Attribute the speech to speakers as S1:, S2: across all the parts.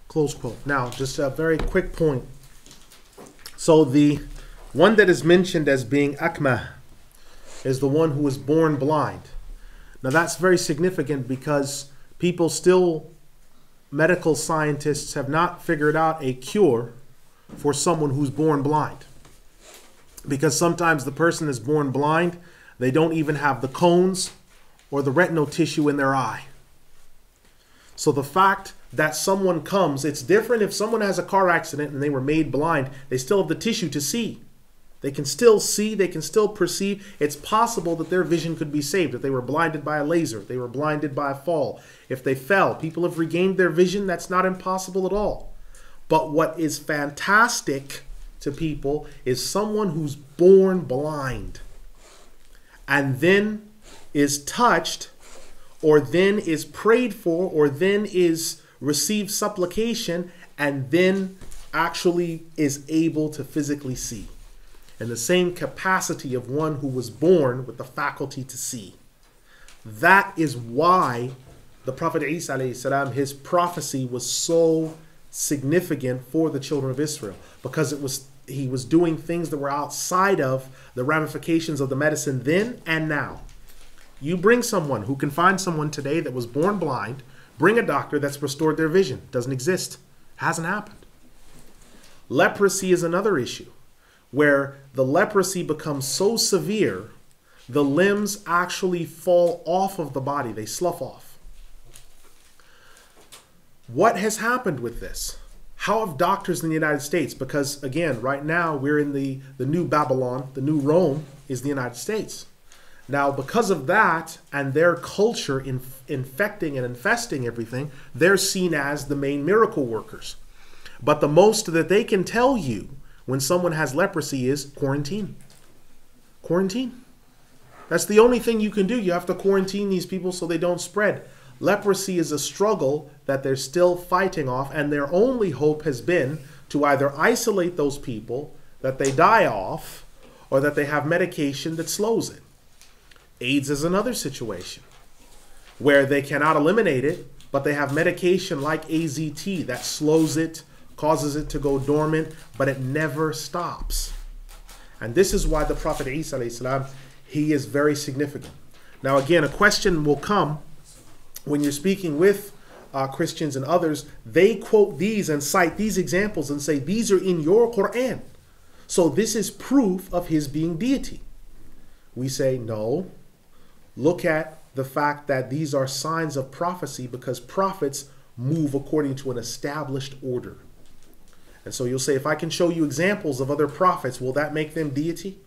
S1: Close quote. Now, just a very quick point. So the one that is mentioned as being akmah is the one who was born blind. Now that's very significant because people still, medical scientists have not figured out a cure for someone who's born blind. Because sometimes the person is born blind, they don't even have the cones or the retinal tissue in their eye. So the fact that someone comes, it's different if someone has a car accident and they were made blind, they still have the tissue to see. They can still see, they can still perceive. It's possible that their vision could be saved if they were blinded by a laser, if they were blinded by a fall, if they fell. People have regained their vision. That's not impossible at all. But what is fantastic to people is someone who's born blind and then is touched or then is prayed for or then is received supplication and then actually is able to physically see. In the same capacity of one who was born with the faculty to see. That is why the Prophet Isa alayhi salam, his prophecy was so significant for the children of Israel, because he was doing things that were outside of the ramifications of the medicine then and now. You bring someone who can find someone today that was born blind, bring a doctor that's restored their vision. Doesn't exist. Hasn't happened. Leprosy is another issue, where the leprosy becomes so severe, the limbs actually fall off of the body. They slough off. What has happened with this? How have doctors in the United States, because again, right now we're in the new Babylon, the new Rome is the United States. Now, because of that and their culture infecting and infesting everything, they're seen as the main miracle workers. But the most that they can tell you when someone has leprosy is quarantine. Quarantine. That's the only thing you can do. You have to quarantine these people so they don't spread. Leprosy is a struggle that they're still fighting off, and their only hope has been to either isolate those people, that they die off, or that they have medication that slows it. AIDS is another situation where they cannot eliminate it, but they have medication like AZT that slows it, causes it to go dormant, but it never stops. And this is why the Prophet Isa alayhi salam, he is very significant. Now again, a question will come when you're speaking with Christians and others. They quote these and cite these examples and say, these are in your Quran, so this is proof of his being deity. We say, no. Look at the fact that these are signs of prophecy, because prophets move according to an established order. And so you'll say, if I can show you examples of other prophets, will that make them deity?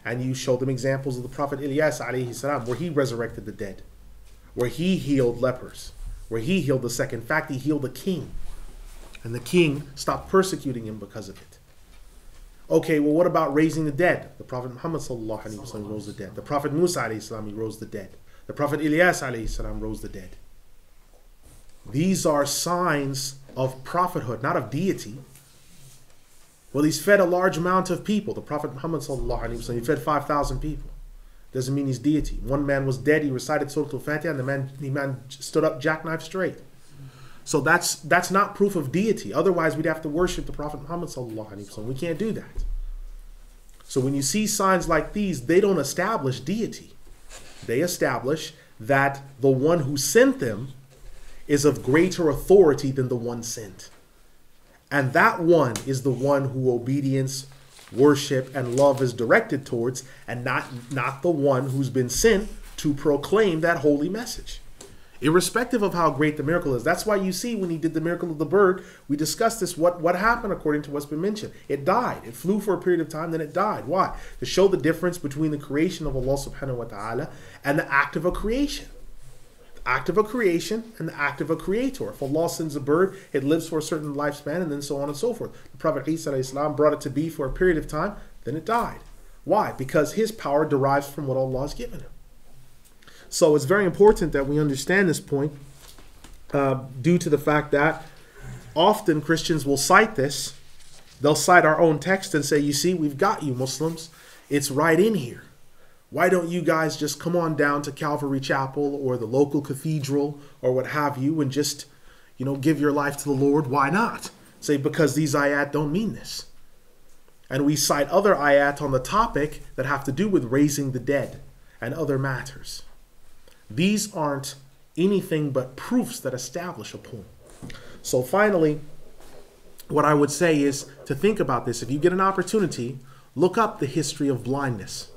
S1: And you show them examples of the Prophet Ilyas alayhi salam, where he resurrected the dead, where he healed lepers, where he healed the sick. In fact, he healed a king, and the king stopped persecuting him because of it. Okay, well, what about raising the dead? The Prophet Muhammad sallallahu alaihi wasallam rose the dead. The Prophet Musa alayhi salam, he rose the dead. The Prophet Ilyas alayhi salam rose the dead. These are signs of prophethood, not of deity. Well, he's fed a large amount of people. The Prophet Muhammad sallallahu alaihi wasallam, he fed 5,000 people. Doesn't mean he's deity. One man was dead, he recited Surah Al-Fatiha, and the man stood up jackknife straight. So that's not proof of deity. Otherwise, we'd have to worship the Prophet Muhammad sallallahu alaihi wasallam. We can't do that. So when you see signs like these, they don't establish deity. They establish that the one who sent them is of greater authority than the one sent. And that one is the one who obedience, worship, and love is directed towards, and not the one who's been sent to proclaim that holy message. Irrespective of how great the miracle is. That's why you see when he did the miracle of the bird, we discussed this, what happened according to what's been mentioned. It died. It flew for a period of time, then it died. Why? To show the difference between the creation of Allah subhanahu wa ta'ala and the act of a creation. The act of a creation and the act of a creator. If Allah sends a bird, it lives for a certain lifespan, and then so on and so forth. The Prophet Isa alayhi salam brought it to be for a period of time, then it died. Why? Because his power derives from what Allah has given him. So it's very important that we understand this point, due to the fact that often Christians will cite this. They'll cite our own text and say, you see, we've got you Muslims. It's right in here. Why don't you guys just come on down to Calvary Chapel or the local cathedral or what have you and just, give your life to the Lord. Why not? Say, because these ayat don't mean this. And we cite other ayat on the topic that have to do with raising the dead and other matters. These aren't anything but proofs that establish a point. So finally, what I would say is to think about this. If you get an opportunity, look up the history of blindness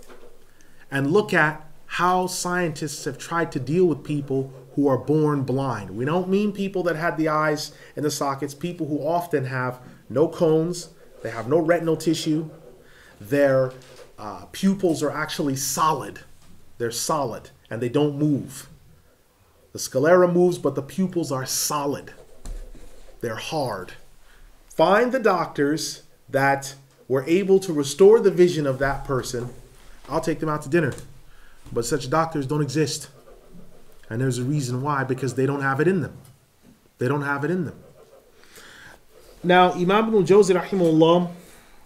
S1: and look at how scientists have tried to deal with people who are born blind. We don't mean people that had the eyes in the sockets, people who often have no cones, they have no retinal tissue, their pupils are actually solid. They're solid and they don't move. The sclera moves, but the pupils are solid. They're hard. Find the doctors that were able to restore the vision of that person. I'll take them out to dinner. But such doctors don't exist. And there's a reason why, because they don't have it in them. They don't have it in them. Now, Imam Ibn Al-Jawzi, rahimahullah,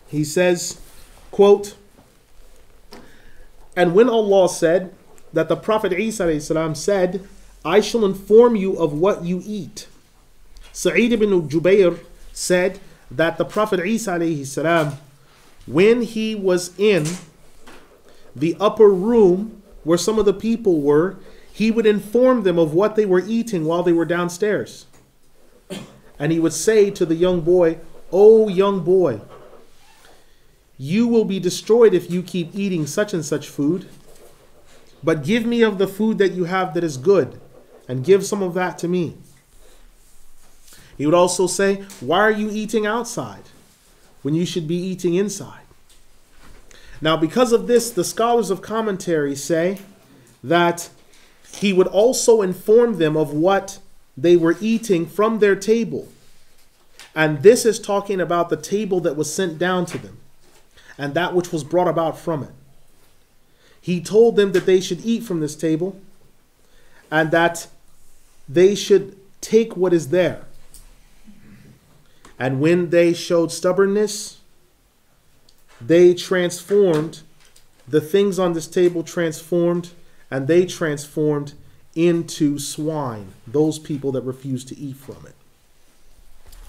S1: he says, quote, and when Allah said that the Prophet Isa alayhi salam said, I shall inform you of what you eat. Sa'id ibn Jubayr said that the Prophet Isa alayhi salam, when he was in the upper room where some of the people were, he would inform them of what they were eating while they were downstairs. And he would say to the young boy, "O young boy, you will be destroyed if you keep eating such and such food. But give me of the food that you have that is good, and give some of that to me." He would also say, "Why are you eating outside when you should be eating inside?" Now, because of this, the scholars of commentary say that he would also inform them of what they were eating from their table. And this is talking about the table that was sent down to them and that which was brought about from it. He told them that they should eat from this table and that they should take what is there. And when they showed stubbornness, they transformed, the things on this table transformed, and they transformed into swine, those people that refused to eat from it.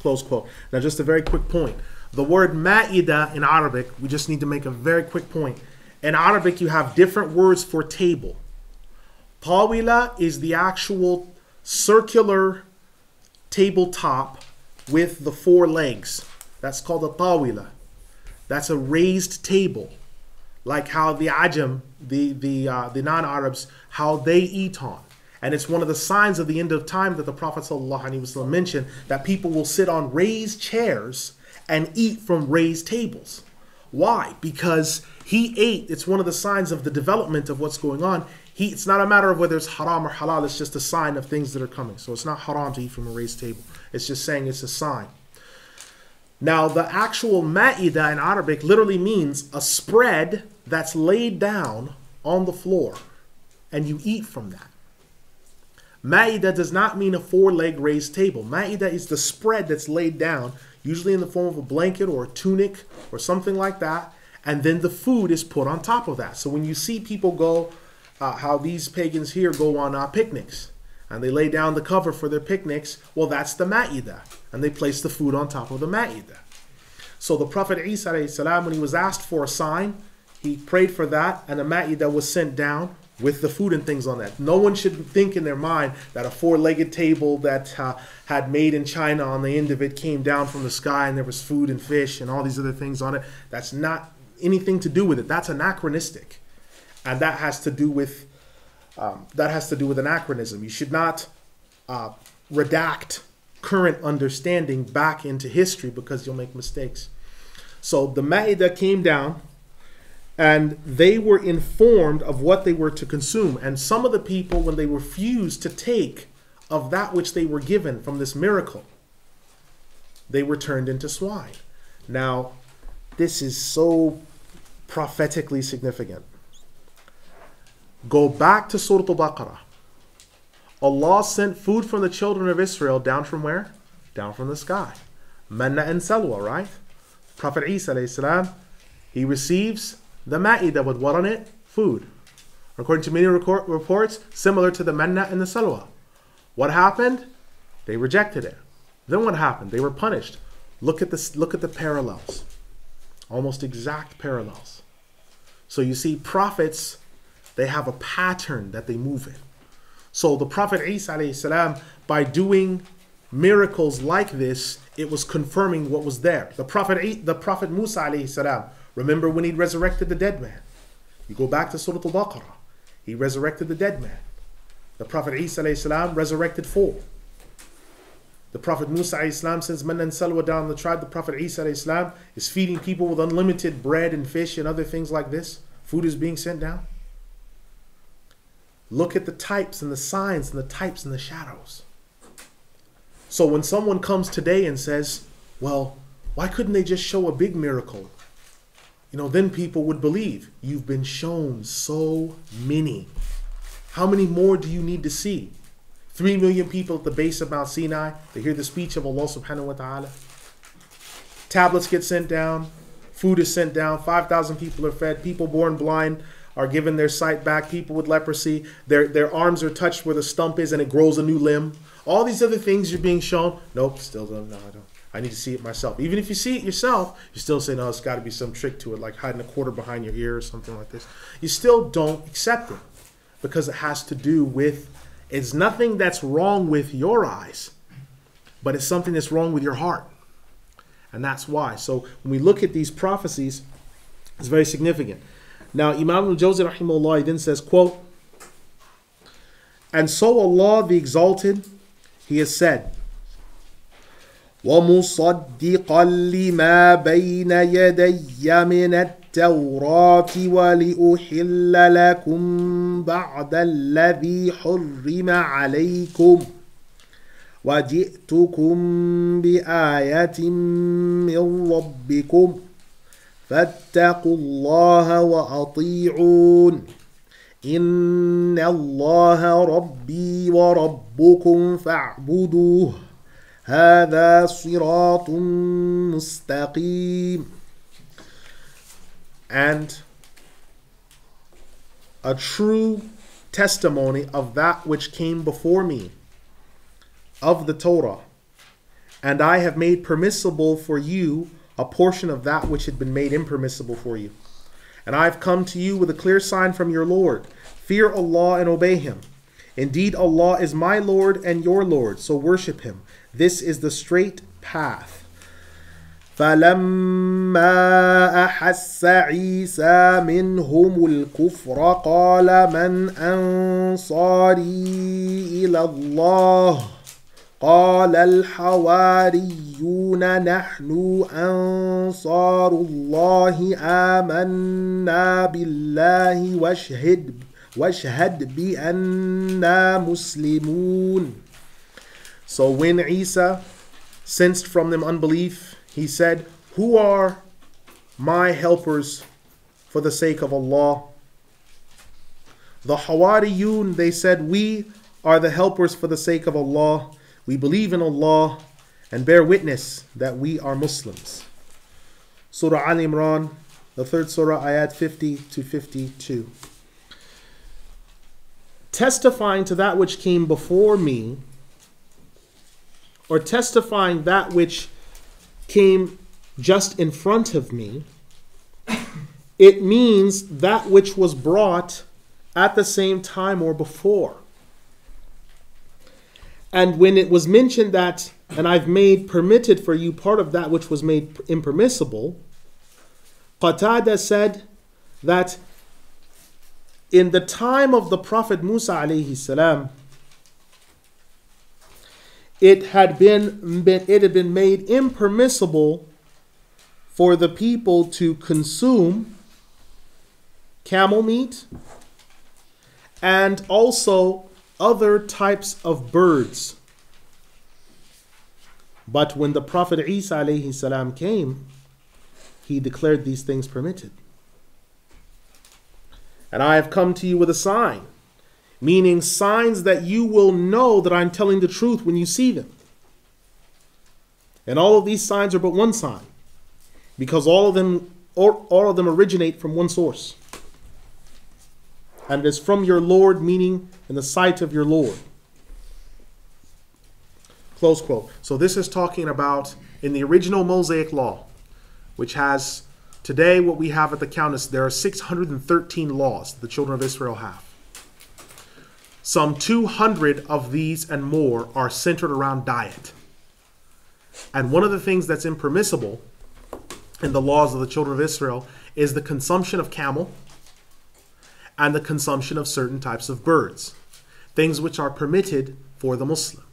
S1: Close quote. Now, just a very quick point. The word ma'idah in Arabic, we just need to make a very quick point. In Arabic, you have different words for table. Tawila is the actual circular tabletop with the four legs. That's called a tawila. That's a raised table, like how the Ajam, the non-Arabs, how they eat on. And it's one of the signs of the end of time that the Prophet ﷺ mentioned, that people will sit on raised chairs and eat from raised tables. Why? Because he ate. It's one of the signs of the development of what's going on. It's not a matter of whether it's haram or halal. It's just a sign of things that are coming. So it's not haram to eat from a raised table. It's just saying it's a sign. Now, the actual ma'idah in Arabic literally means a spread that's laid down on the floor, and you eat from that. Ma'idah does not mean a four-leg raised table. Ma'idah is the spread that's laid down, usually in the form of a blanket or a tunic or something like that, and then the food is put on top of that. So when you see people go, how these pagans here go on picnics, and they lay down the cover for their picnics, well, that's the ma'idah, and they place the food on top of the ma'idah. So the Prophet Isa alayhi salam, when he was asked for a sign, he prayed for that, and a ma'idah was sent down with the food and things on that. No one should think in their mind that a four-legged table that had made in China on the end of it came down from the sky and there was food and fish and all these other things on it. That's not anything to do with it. That's anachronistic, and that has to do with anachronism. You should not redact current understanding back into history, because you'll make mistakes. So the Ma'idah came down, and they were informed of what they were to consume. And some of the people, when they refused to take of that which they were given from this miracle, they were turned into swine. Now, this is so prophetically significant. Go back to Surah Al-Bakri. Allah sent food from the children of Israel down from where? Down from the sky. Manna and salwa, right? Prophet Isa alayhi salam, he receives the ma'idah with what on it? Food. According to many reports, similar to the manna and the salwa. What happened? They rejected it. Then what happened? They were punished. Look at this. Look at the parallels. Almost exact parallels. So you see, prophets, they have a pattern that they move in. So the Prophet Isa alayhi salam, by doing miracles like this, it was confirming what was there. The Prophet Musa alayhi salam, remember when he resurrected the dead man? You go back to Surah Al-Bakri. He resurrected the dead man. The Prophet Isa alayhi salam resurrected 4. The Prophet Musa alayhi salam sends man and salwa down the tribe. The Prophet Isa alayhi salam is feeding people with unlimited bread and fish and other things like this. Food is being sent down. Look at the types and the signs and the types and the shadows. So when someone comes today and says, well, why couldn't they just show a big miracle? Then people would believe. You've been shown so many. How many more do you need to see? 3 million people at the base of Mount Sinai. They hear the speech of Allah subhanahu wa ta'ala. Tablets get sent down. Food is sent down. 5,000 people are fed. People born blind are given their sight back. People with leprosy, their arms are touched where the stump is and it grows a new limb. All these other things you're being shown. Nope, still don't. No, I don't. I need to see it myself. Even if you see it yourself, you still say, no, it's got to be some trick to it, like hiding a quarter behind your ear or something like this. You still don't accept it because it has to do with, it's nothing that's wrong with your eyes, but it's something that's wrong with your heart. And that's why. So when we look at these prophecies, it's very significant. Now, Imam Al-Jawzi, rahimahullah, he then says, quote, and so Allah the Exalted, He has said, وَمُصَدِّقًا لِمَا بَيْنَ يَدَيَّ مِنَ التَّوْرَاةِ وَلِأُحِلَّ لَكُمْ بَعْدَ الَّذِي حُرِّمَ عَلَيْكُمْ وَجِئْتُكُمْ بِآيَةٍ مِّن رَّبِّكُمْ فَاتَّقُوا اللَّهَ وَأَطِيعُونِ إِنَّ اللَّهَ رَبِّي وَرَبُّكُمْ فَاعْبُدُوهُ هَذَا صِرَاطٌ مُسْتَقِيمٌ. And a true testimony of that which came before me, of the Torah, and I have made permissible for you a portion of that which had been made impermissible for you. And I have come to you with a clear sign from your Lord. Fear Allah and obey Him. Indeed, Allah is my Lord and your Lord, so worship Him. This is the straight path. فَلَمَّا أَحَسَّ عِيسَى مِنْهُمُ الْكُفْرَ قَالَ مَنْ أَنصَارِي إِلَى اللَّهِ قال الحواريون نحن أنصار الله آمنا بالله واشهد بأننا مسلمون. So when Isa sensed from them unbelief, he said, who are my helpers for the sake of Allah? The Hawariyun, they said, we are the helpers for the sake of Allah. We believe in Allah and bear witness that we are Muslims. Surah Al Imran, the 3rd Surah, ayat 50 to 52. Testifying to that which came before me, or testifying that which came just in front of me, it means that which was brought at the same time or before. And when it was mentioned that, and I've made permitted for you part of that which was made impermissible, Qatada said that in the time of the Prophet Musa alayhi salam, it had been made impermissible for the people to consume camel meat and also other types of birds. But when the Prophet Isa alayhi salam came, he declared these things permitted. And I have come to you with a sign, meaning signs that you will know that I'm telling the truth when you see them. And all of these signs are but one sign, because all of them originate from one source. And it is from your Lord, meaning in the sight of your Lord. Close quote. So this is talking about in the original Mosaic law, which has today what we have at the count is there are 613 laws the children of Israel have. Some 200 of these and more are centered around diet. And one of the things that's impermissible in the laws of the children of Israel is the consumption of camel and the consumption of certain types of birds, things which are permitted for the Muslim.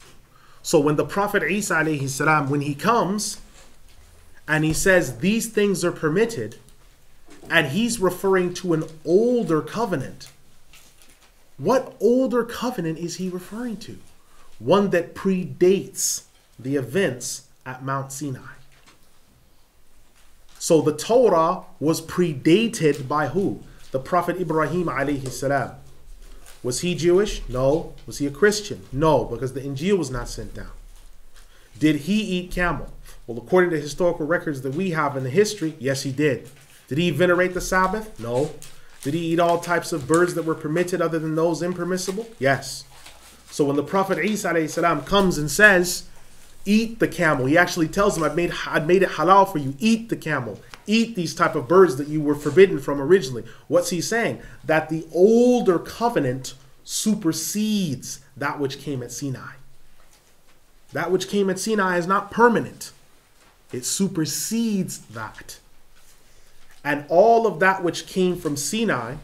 S1: So when the Prophet Isa alayhi salam, when he comes and he says these things are permitted, and he's referring to an older covenant, what older covenant is he referring to? One that predates the events at Mount Sinai. So the Torah was predated by who? The Prophet Ibrahim alayhi salam. Was he Jewish? No. Was he a Christian? No, because the Injil was not sent down. Did he eat camel? Well, according to historical records that we have in the history, yes, he did. Did he venerate the Sabbath? No. Did he eat all types of birds that were permitted other than those impermissible? Yes. So when the Prophet Isa alayhi salam comes and says, eat the camel, he actually tells them, I've made it halal for you. Eat the camel. Eat these type of birds that you were forbidden from originally. What's he saying? That the older covenant supersedes that which came at Sinai. That which came at Sinai is not permanent. It supersedes that. And all of that which came from Sinai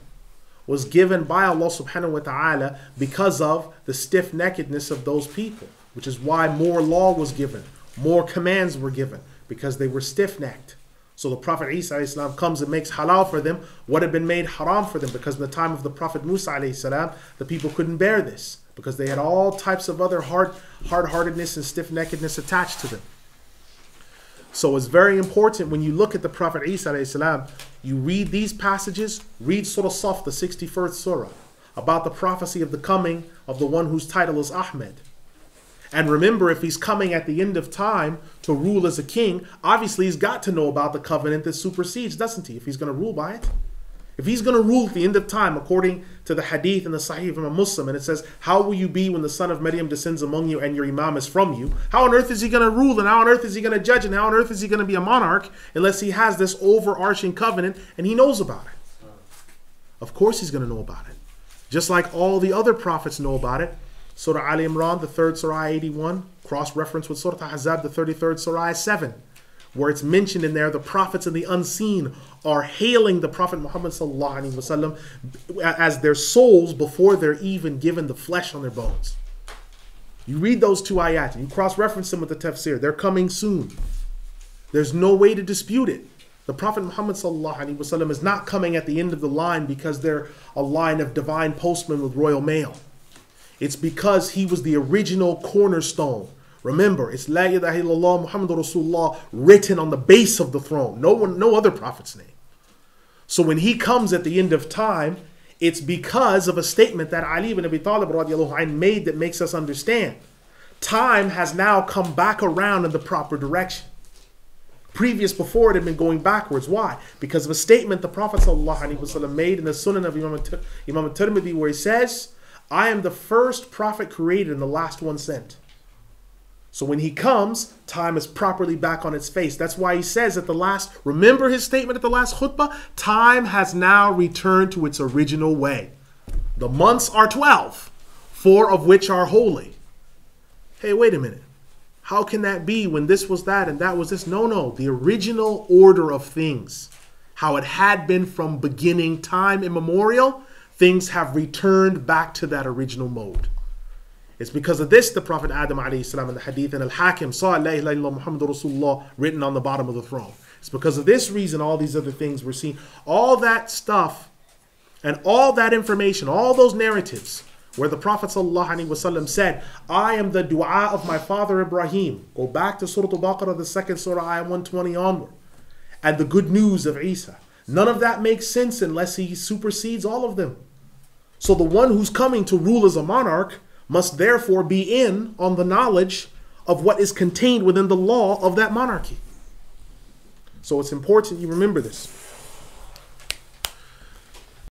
S1: was given by Allah subhanahu wa ta'ala because of the stiff-neckedness of those people, which is why more law was given, more commands were given, because they were stiff-necked. So the Prophet Isa alayhi salam comes and makes halal for them what had been made haram for them, because in the time of the Prophet Musa alayhi salam, the people couldn't bear this, because they had all types of other hard-heartedness and stiff-neckedness attached to them. So it's very important when you look at the Prophet Isa alayhi salam, you read these passages, read Surah Saf, the 61st surah, about the prophecy of the coming of the one whose title is Ahmed. And remember, if he's coming at the end of time to rule as a king, obviously he's got to know about the covenant that supersedes, doesn't he? If he's going to rule by it. If he's going to rule at the end of time, according to the hadith and the sahih from a Muslim, and it says, how will you be when the son of Mariyam descends among you and your imam is from you? How on earth is he going to rule, and how on earth is he going to judge, and how on earth is he going to be a monarch unless he has this overarching covenant and he knows about it? Of course he's going to know about it. Just like all the other prophets know about it. Surah Al Imran, the 3rd Surah 81, cross-reference with Surah Ahzab, the 33rd Surah 7, where it's mentioned in there the prophets and the unseen are hailing the Prophet Muhammad sallallahu alaihi wasallam as their souls before they're even given the flesh on their bones. You read those two ayat and you cross-reference them with the tafsir. They're coming soon. There's no way to dispute it. The Prophet Muhammad sallallahu alaihi wasallam is not coming at the end of the line because they're a line of divine postmen with royal mail. It's because he was the original cornerstone. Remember, it's La ilaha illallah Muhammadur Rasulullah written on the base of the throne. No other prophet's name. So when he comes at the end of time, it's because of a statement that Ali ibn Abi Talib radiallahu anh made that makes us understand. Time has now come back around in the proper direction. Before it had been going backwards. Why? Because of a statement the Prophet ﷺ made in the Sunan of Imam At-Tirmidhi, where he says, I am the first prophet created and the last one sent. So when he comes, time is properly back on its face. That's why he says at the last, remember his statement at the last khutbah? Time has now returned to its original way. The months are 12, 4 of which are holy. Hey, wait a minute. How can that be when this was that and that was this? No. The original order of things, how it had been from beginning time immemorial, things have returned back to that original mode. It's because of this the Prophet Adam alayhi salam in the hadith and Al-Hakim saw La ilaha illallah Muhammadur Rasulullah written on the bottom of the throne. It's because of this reason all these other things were seen. All that stuff and all that information, all those narratives where the Prophet ﷺ said, I am the dua of my father Ibrahim. Go back to Surah Al-Bakri, the 2nd Surah, ayat 120 onward. And the good news of Isa. None of that makes sense unless he supersedes all of them. So the one who's coming to rule as a monarch must therefore be in on the knowledge of what is contained within the law of that monarchy. So it's important you remember this.